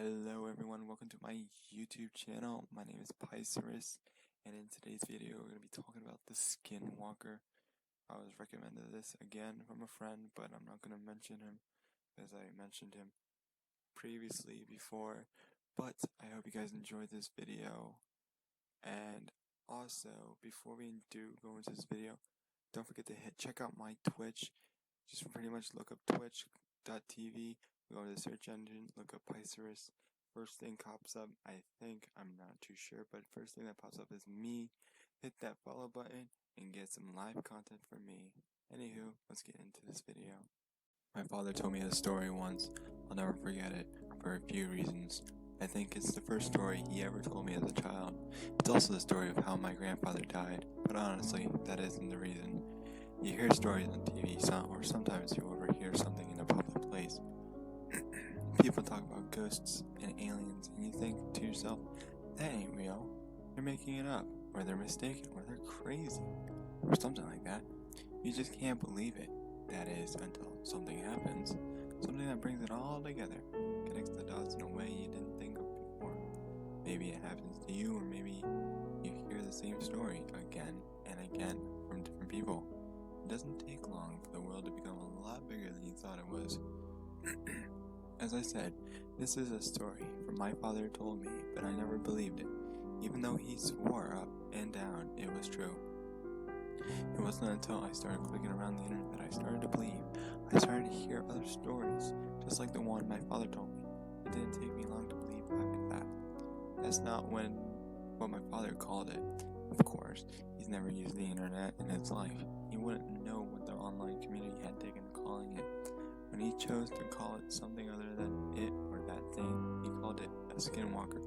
Hello everyone, welcome to my YouTube channel. My name is Pycerus, and in today's video we're going to be talking about the Skinwalker. I was recommended this again from a friend, but I'm not going to mention him as I mentioned him previously before. But I hope you guys enjoyed this video. And also, before we do go into this video, don't forget to check out my Twitch. Just pretty much look up twitch.tv. Go to the search engine, look up Pycerus. First thing pops up, I'm not too sure, but first thing that pops up is me. Hit that follow button and get some live content from me. Anywho, let's get into this video. My father told me a story once. I'll never forget it for a few reasons. I think it's the first story he ever told me as a child. It's also the story of how my grandfather died, but honestly, that isn't the reason. You hear stories on TV, or sometimes you overhear something in a public place. People talk about ghosts and aliens, and you think to yourself, that ain't real. They're making it up, or they're mistaken, or they're crazy, or something like that. You just can't believe it. That is, until something happens. Something that brings it all together, connects the dots in a way you didn't think of before. Maybe it happens to you, or maybe you hear the same story again and again from different people. It doesn't take long for the world to become a lot bigger than you thought it was. As I said, this is a story from my father told me, but I never believed it. Even though he swore up and down it was true. It wasn't until I started clicking around the internet that I started to believe. I started to hear other stories, just like the one my father told me. It didn't take me long to believe after that. That's not what my father called it. Of course, he's never used the internet in his life. He wouldn't know what the online community had taken to calling it. When he chose to call it something other than it or that thing, he called it a skinwalker.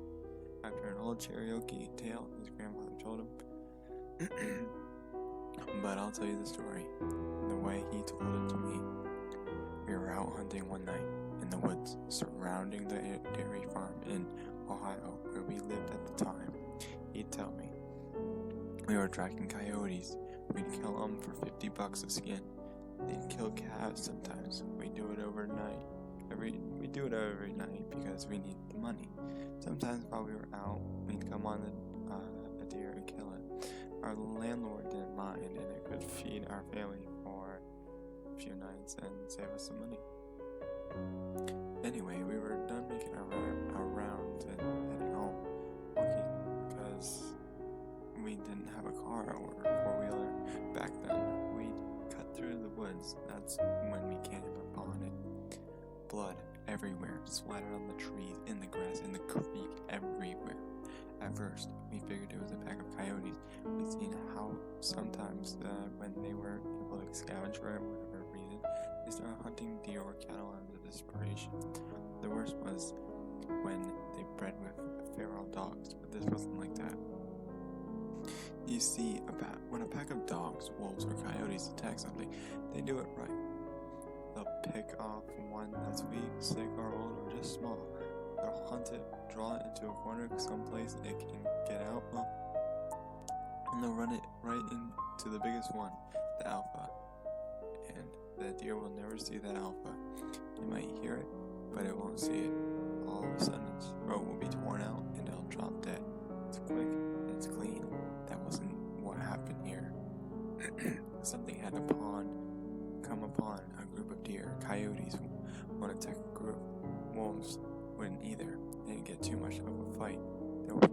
After an old Cherokee tale his grandfather told him. But I'll tell you the story, the way he told it to me. We were out hunting one night in the woods surrounding the dairy farm in Ohio where we lived at the time. He'd tell me. We were tracking coyotes. We'd kill them for $50 a skin. They'd kill calves sometimes. We do it every night because we need the money. Sometimes while we were out, we'd come on a deer and kill it. Our landlord didn't mind, and it could feed our family for a few nights and save us some money. Anyway, we were done making our rounds and heading home, walking because we didn't have a car or a four-wheeler back then. We'd cut through the woods. That's when we came upon it. Blood everywhere, splattered on the trees, in the grass, in the creek, everywhere. At first, we figured it was a pack of coyotes. We'd seen how sometimes when they were able to scavenge for whatever reason, they started hunting deer or cattle out of desperation. The worst was when they bred with feral dogs, but this wasn't like that. You see, when a pack of dogs, wolves, or coyotes attack something, they do it right. They'll pick off one that's weak, sick, or old, or just small. They'll hunt it, draw it into a corner someplace it can get out, and they'll run it right into the biggest one, the alpha. And the deer will never see that alpha. It might hear it, but it won't see it. All of a sudden, its throat will be torn out, and it'll drop dead. It's quick, and it's clean. That wasn't what happened here. Something had come upon a group of deer. Coyotes won't attack a group. Wolves wouldn't either. They didn't get too much of a fight. There were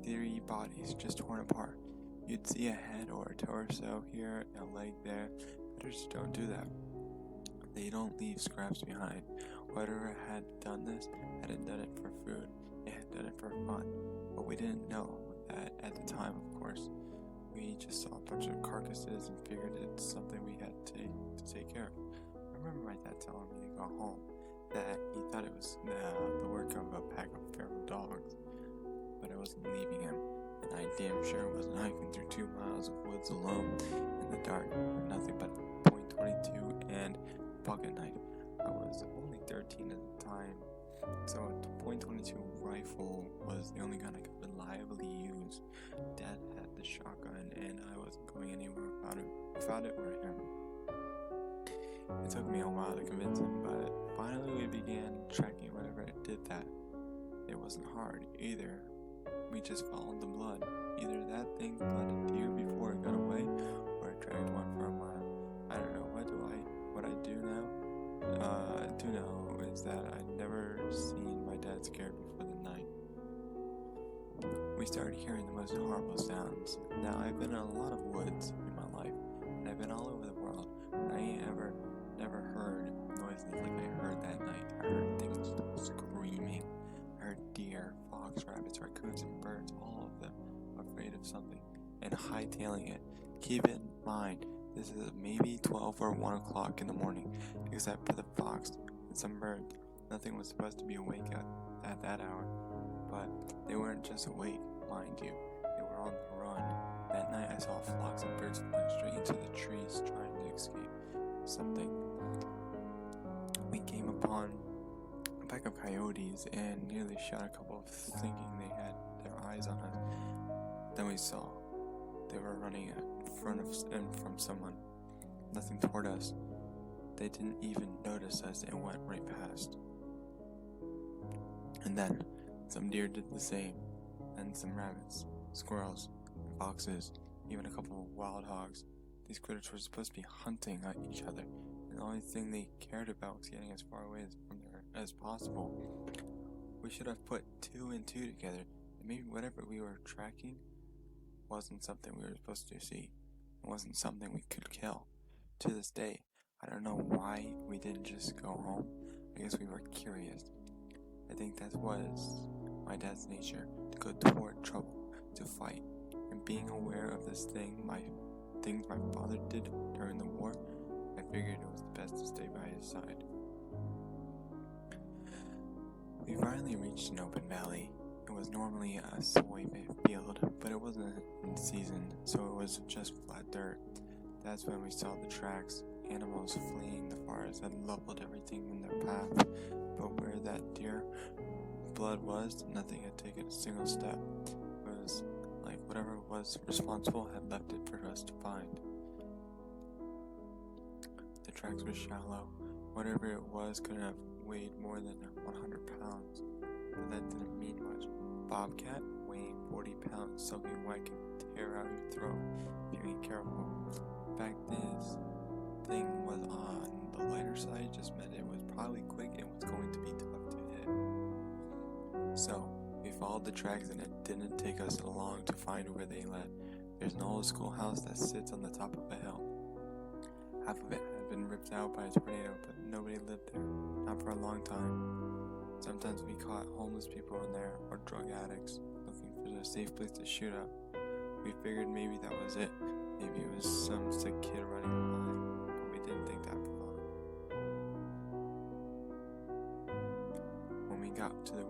three bodies just torn apart. You'd see a head or a torso here, a leg there. Predators don't do that. They don't leave scraps behind. Whoever had done this hadn't done it for food. It had done it for fun. But we didn't know that at the time, of course. We just saw a bunch of carcasses and figured it's something we had to take care of. I remember my dad telling me to go home that he thought it was the work of a pack of feral dogs, but I wasn't leaving him, and I damn sure wasn't hiking through 2 miles of woods alone in the dark with nothing but .22 and a pocket knife. I was only 13 at the time, so a .22 rifle was the only gun I could reliably use. Dad had the shotgun, and I wasn't going anywhere without it or him. It took me a while to convince him, but finally we began tracking whatever it did that. It wasn't hard either. We just followed the blood. Either that thing bled a deer before it got away, or it dragged one for a mile. I don't know. What I do now? Do know is that I'd never seen my dad scared before the night. We started hearing the most horrible sounds. Now, I've been in a lot of woods in my life, and I've been all over the world, but I ain't never heard noises like I heard that night. I heard things screaming. I heard deer, fox, rabbits, raccoons, and birds, all of them afraid of something, and hightailing it. Keep in mind, this is maybe 12 or 1 o'clock in the morning, except for the fox and some birds. Nothing was supposed to be awake at that hour, but they weren't just awake, mind you. They were on the run. That night I saw flocks of birds fly straight into the trees trying to escape something. We came upon a pack of coyotes and nearly shot a couple thinking they had their eyes on us. Then we saw they were running in front of and from someone. Nothing toward us. They didn't even notice us and went right past. And then some deer did the same, and some rabbits, squirrels, and foxes, even a couple of wild hogs. These critters were supposed to be hunting at each other, and the only thing they cared about was getting as far away from there as possible. We should have put 2 and 2 together, and maybe whatever we were tracking wasn't something we were supposed to see. It wasn't something we could kill. To this day, I don't know why we didn't just go home. I guess we were curious. I think that was my dad's nature, to go toward trouble, to fight. And being aware of this things my father did during the war, I figured it was best to stay by his side. We finally reached an open valley. It was normally a soy field, but it wasn't in season, so it was just flat dirt. That's when we saw the tracks. Animals fleeing the forest had leveled everything in their path, but where that deer blood was, nothing had taken a single step. It was like whatever was responsible had left it for us to find. The tracks were shallow. Whatever it was couldn't have weighed more than 100 pounds, but that didn't mean much. Bobcat weighing 40 pounds, soaking wet can tear out your throat if you ain't careful. In fact, this thing was on the lighter side, just meant it was probably quick and was going to be tough to hit. So, we followed the tracks and it didn't take us long to find where they led. There's an old schoolhouse that sits on the top of a hill. Half of it had been ripped out by a tornado, but nobody lived there, not for a long time. Sometimes we caught homeless people in there, or drug addicts, looking for a safe place to shoot up. We figured maybe that was it. Maybe it was some sick kid running behind, but we didn't think that for long. When we got to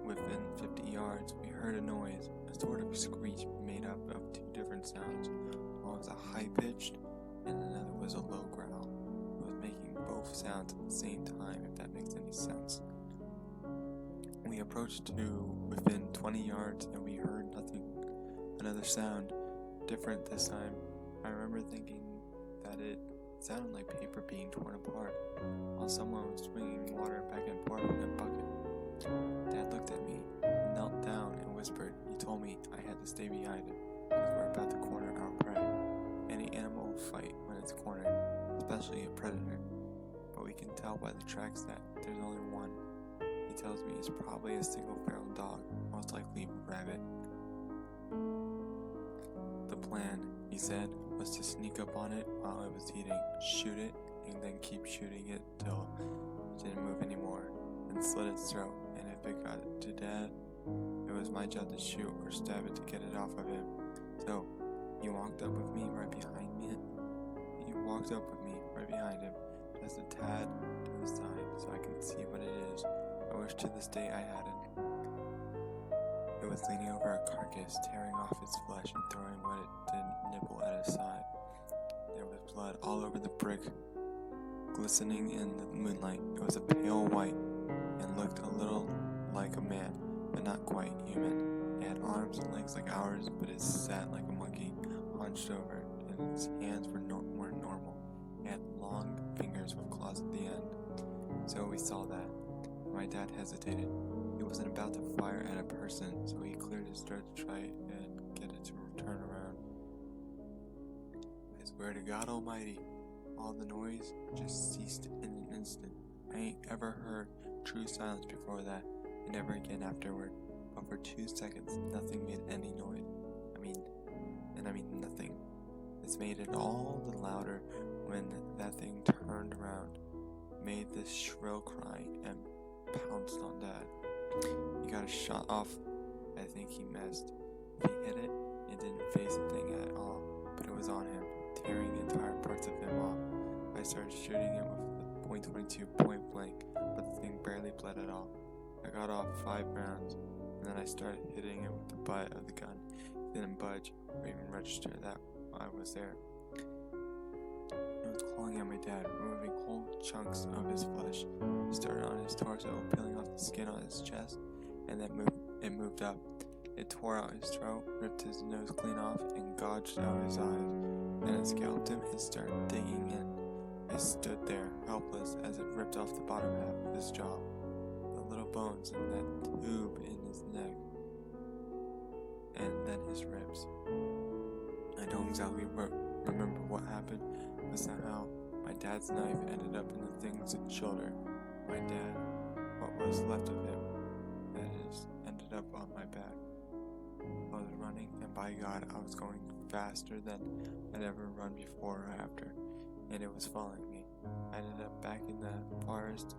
within 50 yards, we heard a noise, a sort of screech made up of 2 different sounds. One was a high-pitched, and another was a low growl. It was making both sounds at the same time, if that makes any sense. We approached to within 20 yards, and we heard nothing. Another sound, different this time. I remember thinking that it sounded like paper being torn apart, while someone was swinging water back and forth in a bucket. Dad looked at me, knelt down, and whispered. He told me I had to stay behind him, because we're about to corner our prey. Any animal will fight when it's cornered, especially a predator. But we can tell by the tracks that there's only one. He tells me it's probably a single feral dog, most likely rabbit. The plan, he said, was to sneak up on it while it was eating, shoot it, and then keep shooting it till it didn't move anymore, and slit its throat. And if it got to Dad, it was my job to shoot or stab it to get it off of him. So he walked up with me right behind me. He walked up with me right behind him, just a tad to the side, so I can see what it is. I wish to this day I hadn't. It was leaning over a carcass, tearing off its flesh and throwing what it did nibble at his side. There was blood all over the brick, glistening in the moonlight. It was a pale white and looked a little like a man, but not quite human. It had arms and legs like ours, but it sat like a monkey, hunched over, and its hands weren't normal. It had long fingers doors with claws at the end. So we saw that. My dad hesitated. He wasn't about to fire at a person, so he cleared his throat to try and get it to turn around. I swear to God Almighty, all the noise just ceased in an instant. I ain't ever heard true silence before that, and never again afterward. But for 2 seconds, nothing made any noise. I mean nothing. This made it all the louder when that thing turned around, made this shrill cry, and pounced on Dad. He got a shot off. I think he missed. If he hit it, it didn't phase the thing at all, but it was on him, tearing the entire parts of him off. I started shooting him with the .22 point blank, but the thing barely bled at all. I got off 5 rounds, and then I started hitting it with the butt of the gun. It didn't budge or even register that I was there. It was clawing at my dad, removing whole chunks of his flesh. It started on his torso, peeling off the skin on his chest, and then it moved up. It tore out his throat, ripped his nose clean off, and gouged out his eyes. Then it scalped him and started digging in. I stood there, helpless, as it ripped off the bottom half of his jaw, the little bones and that tube in his neck, and then his ribs. I don't exactly remember what happened, but somehow my dad's knife ended up in the thing's shoulder. My dad, what was left of him, that is, ended up on my back. I was running, and by God, I was going faster than I'd ever run before or after, and it was following me. I ended up back in the forest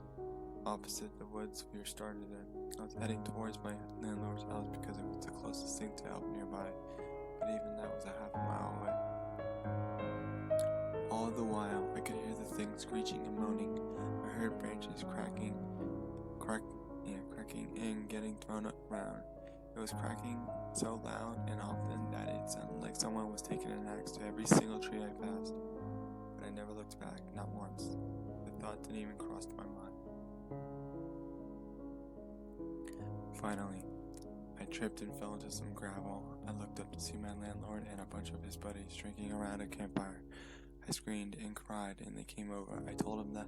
opposite the woods we started in. I was heading towards my landlord's house because it was the closest thing to help nearby, but even that was a half a mile away. All the while, I could hear the thing screeching and moaning. I heard branches cracking and getting thrown around. It was cracking so loud and often that it sounded like someone was taking an axe to every single tree I passed. But I never looked back, not once. The thought didn't even cross my mind. Finally, I tripped and fell into some gravel. I looked up to see my landlord and a bunch of his buddies drinking around a campfire. I screamed and cried, and they came over. I told them that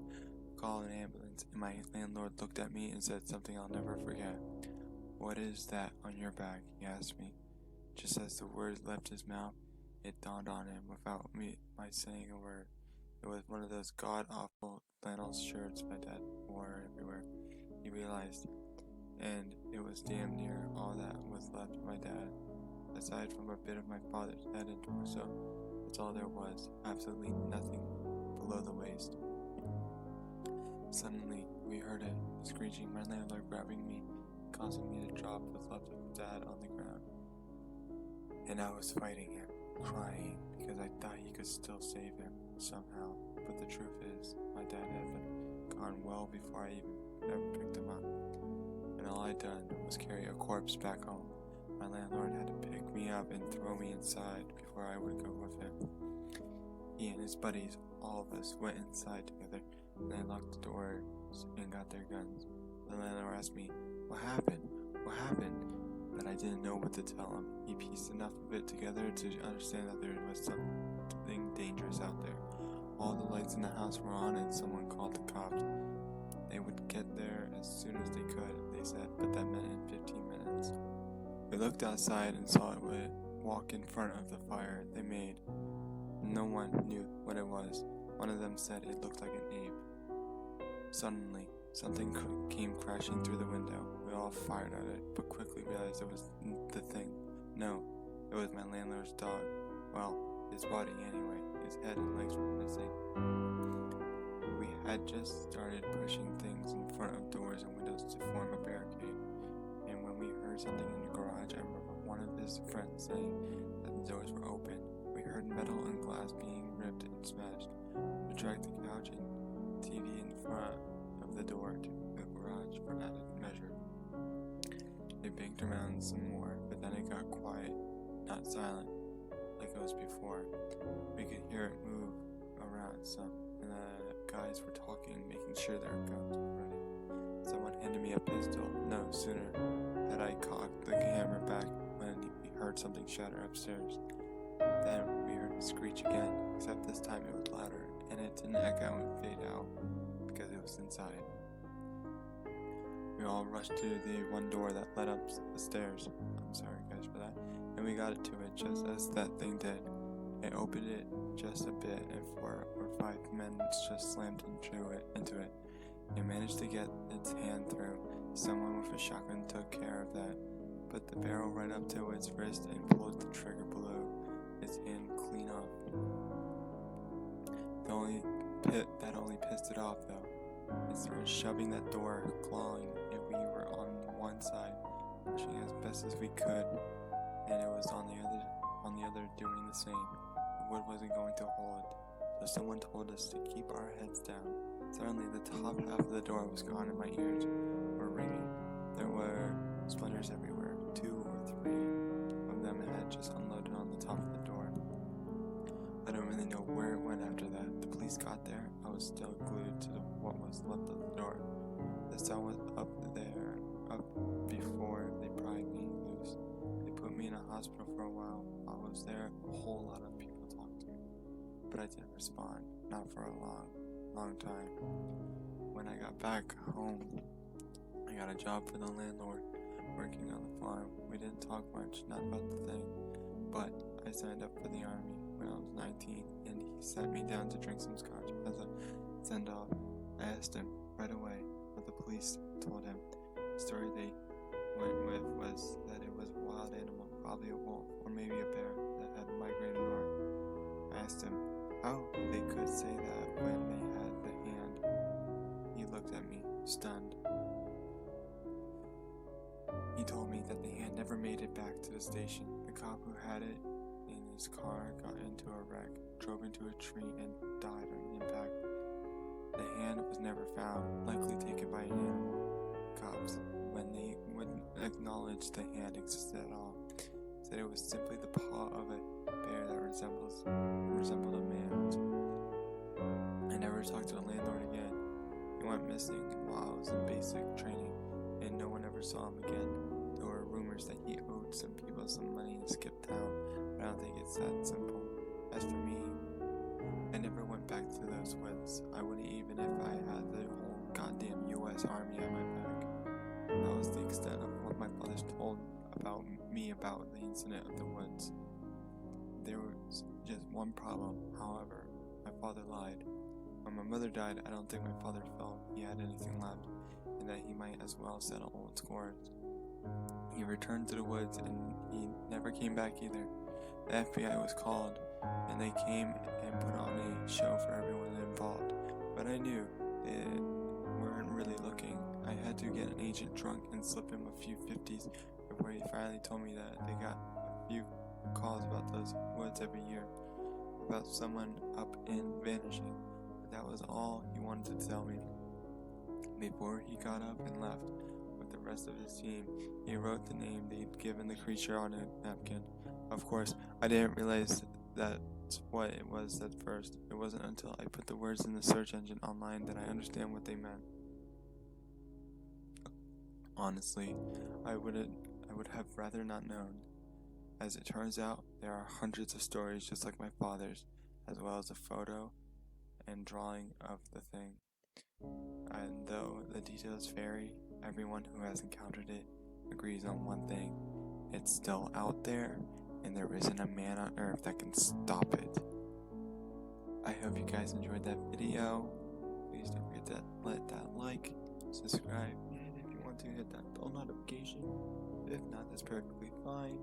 call an ambulance, and my landlord looked at me and said something I'll never forget. "What is that on your back?" he asked me. Just as the words left his mouth, it dawned on him without my saying a word. It was one of those god-awful flannel shirts my dad wore everywhere. He realized, and it was damn near all that was left of my dad. Aside from a bit of my father's head and torso, that's all there was, absolutely nothing below the waist. Suddenly, we heard it, screeching, my landlord grabbing me, causing me to drop what's left of Dad on the ground. And I was fighting him, crying, because I thought he could still save him, somehow. But the truth is, my dad had been gone well before I even ever picked him up. And all I'd done was carry a corpse back home. My landlord had to pick me up and throw me inside before I would go with him. He and his buddies, all of us, went inside together, and they locked the doors and got their guns. The landlord asked me, What happened? But I didn't know what to tell him. He pieced enough of it together to understand that there was something dangerous out there. All the lights in the house were on, and someone called the cops. They would get there as soon as they could, they said, but that meant in 15 minutes. We looked outside and saw it would walk in front of the fire they made. No one knew what it was. One of them said it looked like an ape. Suddenly, something came crashing through the window. We all fired at it, but quickly realized it was the thing. No, it was my landlord's dog. Well, his body anyway. His head and legs were missing. We had just started pushing things in front of doors and windows to form a barricade. And when we heard something in the garage, I remember one of his friends saying that the doors were open. We heard metal and glass being ripped and smashed. We dragged the couch and TV in front of the door to the garage for added measure. They banged around some more, but then it got quiet, not silent, like it was before. We could hear it move around some, and the guys were talking, making sure their guns were ready. Someone handed me a pistol. No sooner had I cocked the hammer back when we heard something shatter upstairs. Then we heard it screech again, except this time it was louder and it didn't echo and fade out because it was inside. We all rushed to the one door that led up the stairs. I'm sorry guys for that. And we got it to it just as that thing did. It opened it just a bit, and 4 or 5 men just slammed into it. It managed to get its hand through. Someone with a shotgun took care of that, put the barrel right up to its wrist and pulled the trigger below its hand clean off. That only pissed it off though. It started shoving that door, clawing, and we were on one side, pushing as best as we could, and it was on the other doing the same. The wood wasn't going to hold, so someone told us to keep our heads down. Suddenly the top half of the door was gone and my ears were ringing. There were splinters everywhere. 2 or 3 of them had just unloaded on the top of the door. I don't really know where it went after that. The police got there. I was still glued to what was left of the door. The cell was up before they pried me loose. They put me in a hospital for a while. I was there. A whole lot of people talked to me, but I didn't respond. Not for a long time. When I got back home, I got a job for the landlord, working on the farm. We didn't talk much, not about the thing, but I signed up for the army when I was 19, and he sat me down to drink some scotch as a send-off. I asked him right away what the police told him. The story they went with was that it was a wild animal, probably a wolf, or maybe a bear that had migrated north. I asked him how they could say that when they had the hand. He looked at me, stunned. He told me that the hand never made it back to the station. The cop who had it in his car got into a wreck, drove into a tree, and died on impact. The hand was never found, likely taken by an animal. Cops, when they wouldn't acknowledge the hand existed at all, said it was simply the paw of a bear that resembled a man's. I never talked to the landlord again. He went missing while I was in basic training, and no one ever saw him again. There were rumors that he owed some people some money and skipped town, but I don't think it's that simple. As for me, I never went back to those woods. I wouldn't even if I had the whole goddamn U.S. Army at my back. That was the extent of what my father told me about the incident of the woods. There was just one problem, however. My father lied. When my mother died, I don't think my father felt he had anything left, and that he might as well settle old scores. He returned to the woods, and he never came back either. The FBI was called, and they came and put on a show for everyone involved, but I knew they weren't really looking. I had to get an agent drunk and slip him a few 50s before he finally told me that they got a few calls about those woods every year, about someone up and vanishing, but that was all he wanted to tell me. Before he got up and left with the rest of his team, he wrote the name they'd given the creature on a napkin. Of course, I didn't realize that's what it was at first. It wasn't until I put the words in the search engine online that I understand what they meant. Honestly, I would have rather not known. As it turns out, there are hundreds of stories just like my father's, as well as a photo and drawing of the thing. And though the details vary, everyone who has encountered it agrees on one thing: it's still out there, and there isn't a man on earth that can stop it. I hope you guys enjoyed that video. Please don't forget to let that like, subscribe, and if you want to, hit that bell notification. If not, that's perfectly fine.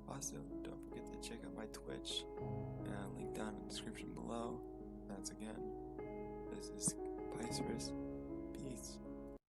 Also, don't forget to check out my Twitch, link down in the description below. Once again, this is Pisces. Peace.